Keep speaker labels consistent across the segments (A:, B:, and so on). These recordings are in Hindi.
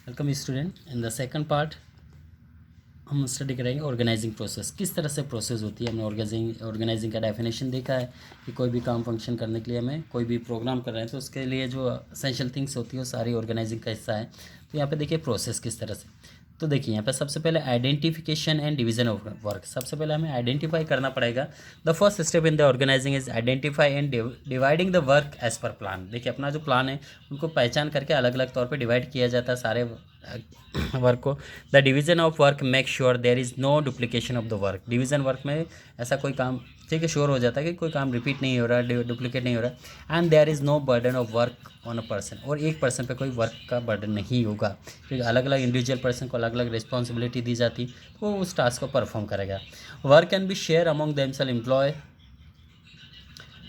A: Welcome student. In the second part हम स्टडी करेंगे ऑर्गेनाइजिंग प्रोसेस, किस तरह से प्रोसेस होती है। हमने ऑर्गेनाइजिंग का डेफिनेशन देखा है कि कोई भी काम फंक्शन करने के लिए हमें कोई भी प्रोग्राम कर रहे हैं तो उसके लिए जो असेंशियल थिंग्स होती है वो सारी ऑर्गेनाइजिंग का हिस्सा है। तो यहाँ पे देखिए प्रोसेस किस तरह से। तो देखिए यहाँ पे सबसे पहले identification and division of work. सबसे पहले हमें आइडेंटिफाई करना पड़ेगा। The first step in the organising is identify and dividing the work as per plan. देखिए अपना जो प्लान है उनको पहचान करके अलग अलग तौर पे डिवाइड किया जाता है सारे वर्क को। The division of work make sure there is no duplication of the work. Division work में ऐसा कोई काम ठीक है श्योर हो जाता है कि कोई काम रिपीट नहीं हो रहा, डुप्लीकेट नहीं हो रहा। And there is no burden of work on a person. और एक पर्सन पे कोई वर्क का बर्डन नहीं होगा क्योंकि अलग अलग इंडिविजुअल पर्सन को अलग अलग रिस्पॉन्सिबिलिटी दी जाती तो वो उस टास्क को परफॉर्म करेगा। Work can be share among themselves employ.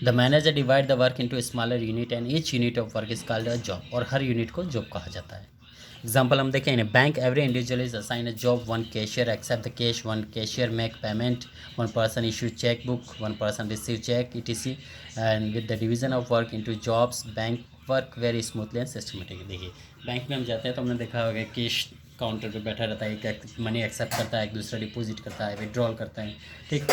A: The manager divide the work into smaller unit and each unit of work is called a job. और हर यूनिट को जॉब कहा जाता है। एग्जाम्पल हम देखें, in bank every individual is assign a job, one cashier accept the cash, one cashier make payment, one person issue cheque book, one person receive cheque etc। And with the division of work into jobs bank work very smoothly and systematic. देखिए बैंक में हम जाते हैं तो हमने देखा होगा कैश काउंटर पे बैठा रहता है, एक मनी एक्सेप्ट करता है, एक दूसरा डिपॉजिट करता है, विड्रॉल करता है, ठीक।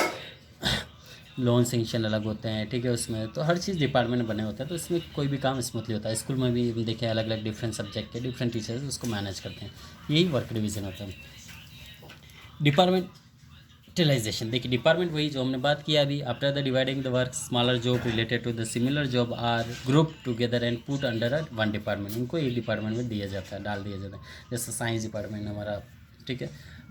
A: लोन सेंक्शन अलग होते हैं, ठीक है। उसमें तो हर चीज़ डिपार्टमेंट बने होते हैं तो इसमें कोई भी काम स्मूथली होता है। स्कूल में भी देखें अलग अलग डिफरेंट सब्जेक्ट के डिफरेंट टीचर्स उसको मैनेज करते हैं। यही वर्क डिवीज़न होता है। डिपार्टमेंटलाइजेशन, देखिए डिपार्टमेंट वही जो हमने बात किया अभी। After the dividing the work smaller job related to the similar job are group together and put under one department. उनको एक डिपार्टमेंट में दिया जाता है, डाल दिया जाता है। जैसे साइंस डिपार्टमेंट हमारा, ठीक है,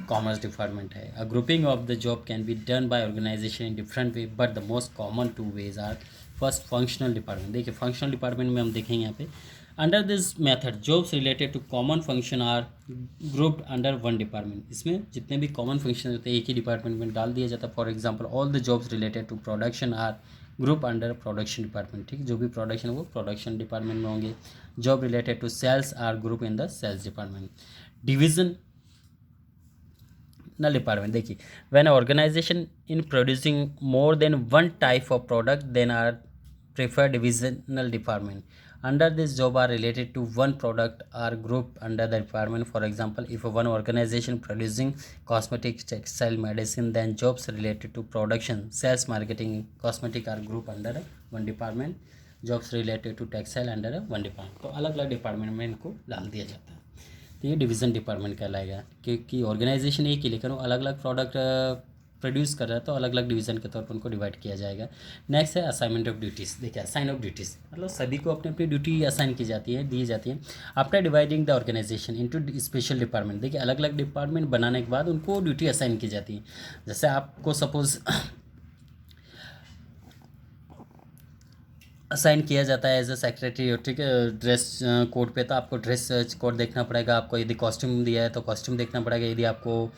A: कॉमर्स डिपार्टमेंट है। A grouping of the job can be done by organisation in different way but the most common two ways are first functional department. देखिए फंक्शनल डिपार्टमेंट में हम देखेंगे यहाँ पे under this method jobs related to common function are grouped under one department. इसमें जितने भी कॉमन फंक्शन होते हैं एक ही डिपार्टमेंट में डाल दिया जाता है। For example all the jobs related to production are group under production department, ठीक। जो भी प्रोडक्शन है वो प्रोडक्शन डिपार्टमेंट में होंगे। Job related to sales are group in the sales department. Divisional department, देखिए when organisation in producing more than one type of product then are prefer divisional department. Under this job are related to one product are group under the department. For example if one organisation producing cosmetics textile medicine then jobs related to production sales marketing cosmetic are group under one department. Jobs related to textile under one department. तो अलग अलग डिपार्टमेंट में इनको डाल दिया जाता है। तो ये डिवीज़न डिपार्टमेंट कहलाएगा क्योंकि ऑर्गेनाइजेशन एक ही लेकिन वो अलग अलग प्रोडक्ट प्रोड्यूस कर रहा है तो अलग अलग डिवीज़न के तौर पर उनको डिवाइड किया जाएगा। नेक्स्ट है असाइनमेंट ऑफ ड्यूटीज़। देखिए असाइन ऑफ ड्यूटीज़ मतलब सभी को अपनी अपनी ड्यूटी असाइन की जाती है, दी जाती है। After dividing the organisation into special department, देखिए अलग अलग डिपार्टमेंट बनाने के बाद उनको ड्यूटी असाइन की जाती है। जैसे आपको सपोज असाइन किया जाता है एज अ सेक्रेटरी, ठीक है, ड्रेस कोड पे, तो आपको ड्रेस कोड देखना पड़ेगा। आपको यदि कॉस्ट्यूम दिया है तो कॉस्ट्यूम देखना पड़ेगा। यदि आपको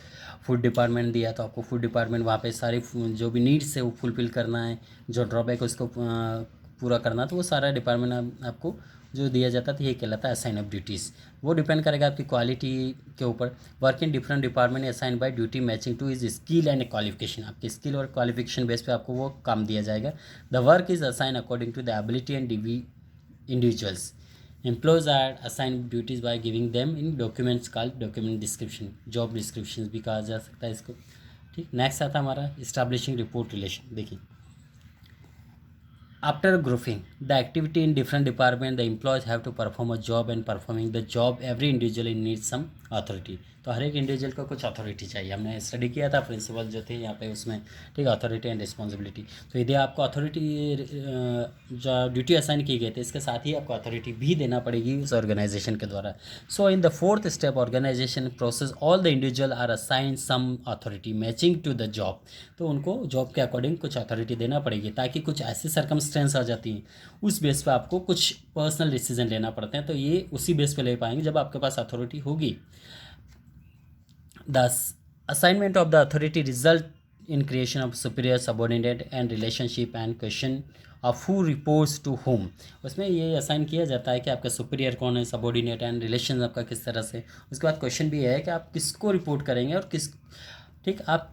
A: फूड डिपार्टमेंट दिया है तो आपको फूड डिपार्टमेंट वहाँ पे सारी जो भी नीड्स है वो फुलफिल करना है, जो ड्रॉबैक है उसको पूरा करना। तो वो सारा डिपार्टमेंट आपको जो दिया जाता था ये कहलाता है असाइन ऑफ ड्यूटीज़। वो डिपेंड करेगा आपकी क्वालिटी के ऊपर। Work in different department assign by duty matching to is skill and qualification. आपकी स्किल और क्वालिफिकेशन बेस पे आपको वो काम दिया जाएगा। The work is assign according to the ability and individuals. Employees are assign duties by giving them in documents called document description. Job description भी कहा जा सकता है इसको, ठीक। नेक्स्ट आता है हमारा इस्टेब्लिशिंग रिपोर्ट रिलेशन। देखिए after grouping the activity in different department the employees have to perform a job and performing the job every individual needs some authority। तो हर एक इंडिविजुअल को कुछ अथॉरिटी चाहिए। हमने स्टडी किया था प्रिंसिपल जो थे यहाँ पे उसमें, ठीक है, अथॉरिटी एंड रिस्पॉन्सिबिलिटी। तो यदि आपको अथॉरिटी जो ड्यूटी असाइन की गई थी इसके साथ ही आपको अथॉरिटी भी देना पड़ेगी उस ऑर्गेनाइजेशन के द्वारा। So in the fourth step organisation process all the individual are assign some authority matching to the job. तो उनको जॉब के अकॉर्डिंग कुछ अथॉरिटी देना पड़ेगी ताकि कुछ ऐसी सर्कमस्टेंस आ जाती हैं उस बेस पे आपको कुछ पर्सनल डिसीजन लेना पड़ते हैं। तो ये उसी बेस पे ले पाएंगे जब आपके पास अथॉरिटी होगी। The assignment of the authority result in creation of superior subordinate and relationship and question of who reports to whom। उसमें ये असाइन किया जाता है कि आपका सुपीरियर कौन है, सबॉर्डिनेट एंड रिलेशन आपका किस तरह से। उसके बाद क्वेश्चन भी है कि आप किसको रिपोर्ट करेंगे और किस, ठीक। आप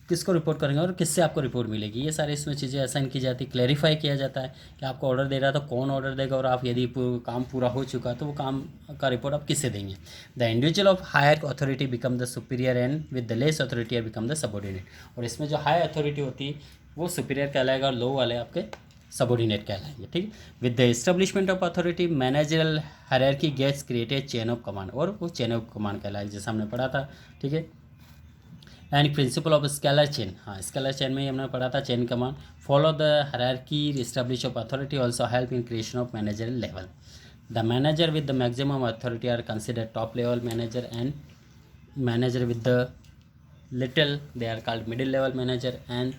A: किसको रिपोर्ट करेंगे और किससे आपको रिपोर्ट मिलेगी, ये सारी इसमें चीज़ें असाइन की जाती है, क्लैरिफाई किया जाता है कि आपको ऑर्डर दे रहा है तो कौन ऑर्डर देगा, और आप यदि काम पूरा हो चुका है तो वो काम का रिपोर्ट आप किससे देंगे। The individual of higher authority become the superior and with the less authority become the subordinate. और इसमें जो हाई अथॉरिटी होती है वो सुपीरियर कहलाएगा और लो वाले आपके सबऑर्डिनेट कहलाएंगे, ठीक। With the establishment of authority managerial hierarchy gets created chain of command, और वो चेन ऑफ कमांड कहलाएगा जैसे हमने पढ़ा था, ठीक है। And principle of scalar chain, हाँ स्केलर चेन में ही हमने पढ़ा था chain command. Follow the hierarchy establish of authority also help in creation of managerial level. The manager with the maximum authority are considered top level manager, and manager with the little they are called middle level manager, and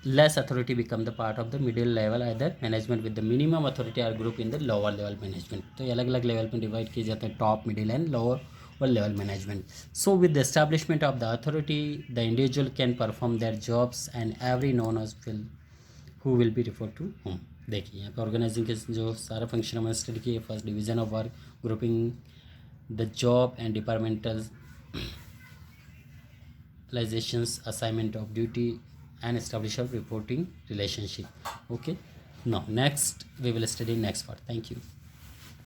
A: less authority become the part of the middle level either management with the minimum authority are group in the lower level management। तो ये अलग अलग लेवल में डिवाइड किए जाते हैं, top middle and lower level management। So with the establishment of the authority the individual can perform their jobs and every known as will who will be referred to whom। देखिए यहाँ पे ऑर्गेनाइजिंग के जो सारे फंक्शन हमने स्टडी किए, first division of work, grouping the job and departmental realizations, assignment of duty and establish a reporting relationship। Okay, now next we will study next part. Thank you।